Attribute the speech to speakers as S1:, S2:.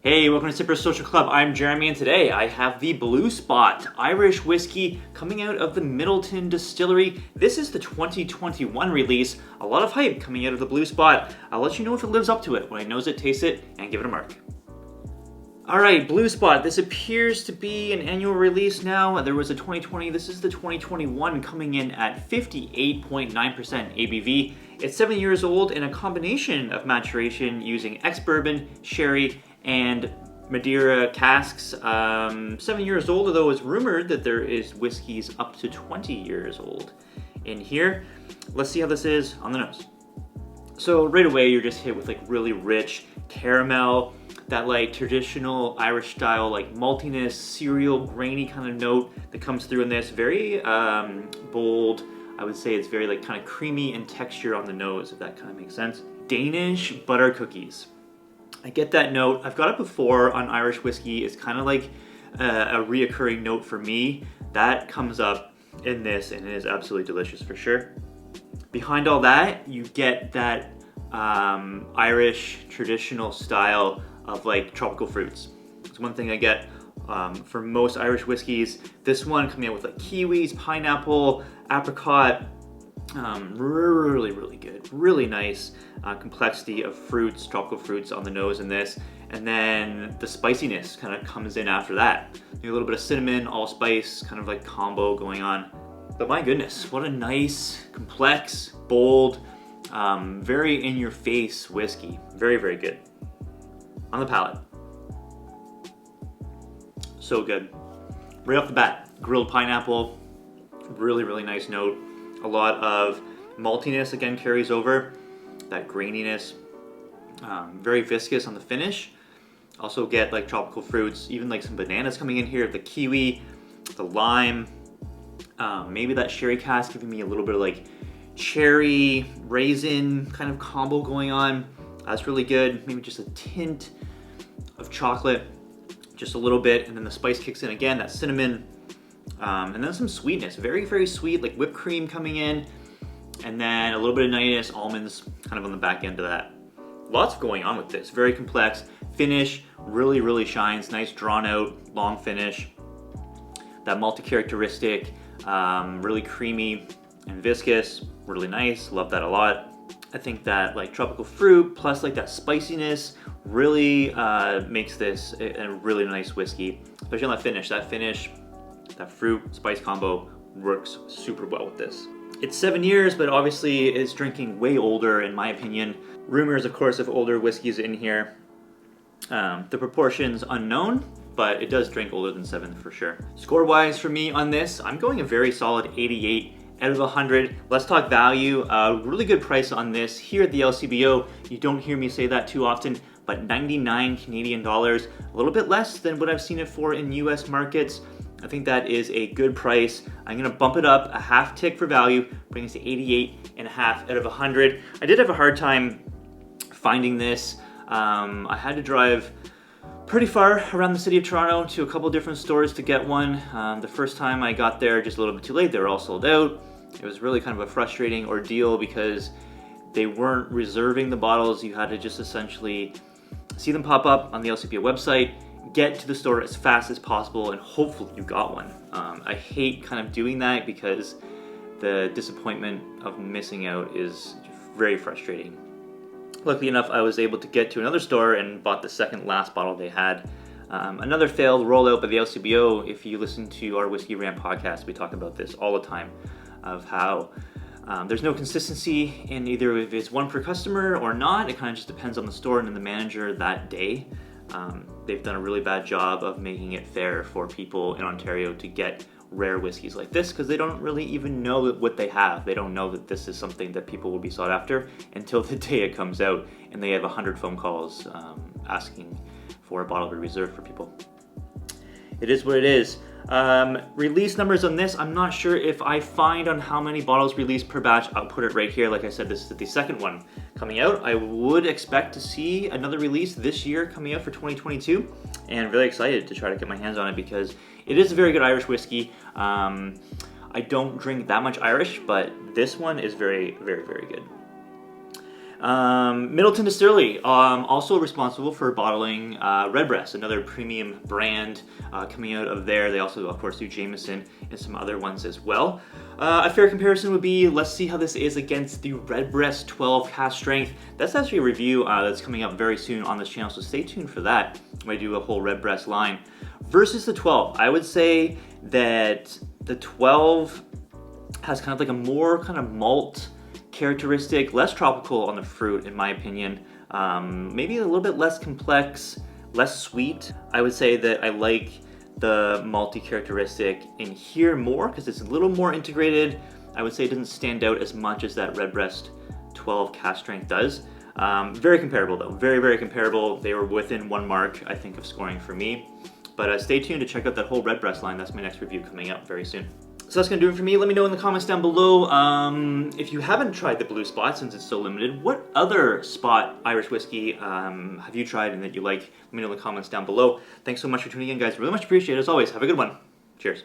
S1: Hey, welcome to Sipper Social Club. I'm Jeremy and today I have the Blue Spot Irish whiskey coming out of the Middleton Distillery. This is the 2021 release. A lot of hype coming out of the Blue Spot. I'll let you know if it lives up to it when I nose it, taste it, and give it a mark. Alright, Blue Spot. This appears to be an annual release now. There was a 2020, this is the 2021 coming in at 58.9% ABV. It's 7 years old in a combination of maturation using ex-bourbon, sherry, and Madeira casks. 7 years old, although it's rumored that there is whiskeys up to 20 years old in here. Let's see how this is on the nose. So right away you're just hit with like really rich caramel, that like traditional Irish style like maltiness, cereal, grainy kind of note that comes through in this. Very bold. I would say it's very like kind of creamy in texture on the nose, if that kind of makes sense. Danish butter cookies. I get that note. I've got it before on Irish whiskey. It's kind of like a reoccurring note for me. That comes up in this and it is absolutely delicious for sure. Behind all that, you get that Irish traditional style of like tropical fruits. It's one thing I get for most Irish whiskeys. This one coming out with like kiwis, pineapple, apricot. Really good, really nice complexity of fruits, tropical fruits on the nose in this, and then the spiciness kind of comes in after that. Maybe a little bit of cinnamon, allspice, kind of like combo going on. But my goodness, what a nice, complex, bold, very in-your-face whiskey. Very good. On the palate, so good. Right off the bat, grilled pineapple, really nice note. A lot of maltiness again carries over, that graininess, very viscous on the finish. Also get like tropical fruits, even like some bananas coming in here, the kiwi, the lime, maybe that sherry cask giving me a little bit of like cherry, raisin kind of combo going on. That's really good. Maybe just a tint of chocolate, just a little bit, and then the spice kicks in again, that cinnamon. And then some sweetness, very sweet, like whipped cream coming in, and then a little bit of nuttiness, almonds kind of on the back end of that. Lots going on with this, very complex. Finish really shines, nice drawn out, long finish. That malty characteristic, really creamy and viscous, really nice, love that a lot. I think that like tropical fruit plus like that spiciness really makes this a really nice whiskey, especially on that finish. That fruit spice combo works super well with this. It's 7 years, but obviously it's drinking way older in my opinion. Rumors, of course, of older whiskeys in here. The proportions unknown, but it does drink older than 7 for sure. Score-wise for me on this, I'm going a very solid 88 out of 100. Let's talk value. Really good price on this here at the LCBO. You don't hear me say that too often, but 99 Canadian dollars, a little bit less than what I've seen it for in US markets. I think that is a good price. I'm gonna bump it up a half tick for value, bring it to 88.5 out of 100. I did have a hard time finding this. I had to drive pretty far around the city of Toronto to a couple different stores to get one. The first time I got there just a little bit too late, they were all sold out. It was really kind of a frustrating ordeal because they weren't reserving the bottles. You had to just essentially see them pop up on the LCBO website, get to the store as fast as possible, and hopefully you got one. I hate kind of doing that because the disappointment of missing out is very frustrating. Luckily enough, I was able to get to another store and bought the second last bottle they had. Another failed rollout by the LCBO. If you listen to our Whiskey Rant podcast, we talk about this all the time, of how there's no consistency in either if it's one per customer or not. It kind of just depends on the store and the manager that day. They've done a really bad job of making it fair for people in Ontario to get rare whiskeys like this because they don't really even know what they have. They don't know that this is something that people will be sought after until the day it comes out and they have 100 phone calls asking for a bottle to be reserved for people. It is what it is. Release numbers on this, I'm not sure if I find on how many bottles released per batch. I'll put it right here. Like I said, this is the second one coming out. I would expect to see another release this year coming out for 2022, and really excited to try to get my hands on it because it is a very good Irish whiskey. I don't drink that much Irish, but this one is very good. Middleton Distillery, also responsible for bottling Redbreast, another premium brand coming out of there. They also, of course, do Jameson and some other ones as well. A fair comparison would be, let's see how this is against the Redbreast 12 cask strength. That's actually a review that's coming up very soon on this channel, so stay tuned for that when I do a whole Redbreast line. Versus the 12, I would say that the 12 has kind of like a more kind of malt characteristic, less tropical on the fruit in my opinion, maybe a little bit less complex, less sweet. I would say that I like the malty characteristic in here more because it's a little more integrated. I would say it doesn't stand out as much as that Redbreast 12 cask strength does. Very comparable though, very comparable. They were within 1 mark I think of scoring for me. But stay tuned to check out that whole Redbreast line. That's my next review coming up very soon. So that's gonna do it for me. Let me know in the comments down below if you haven't tried the Blue Spot since it's so limited. What other Spot Irish whiskey have you tried and that you like? Let me know in the comments down below. Thanks so much for tuning in, guys. Really much appreciated. As always, have a good one. Cheers.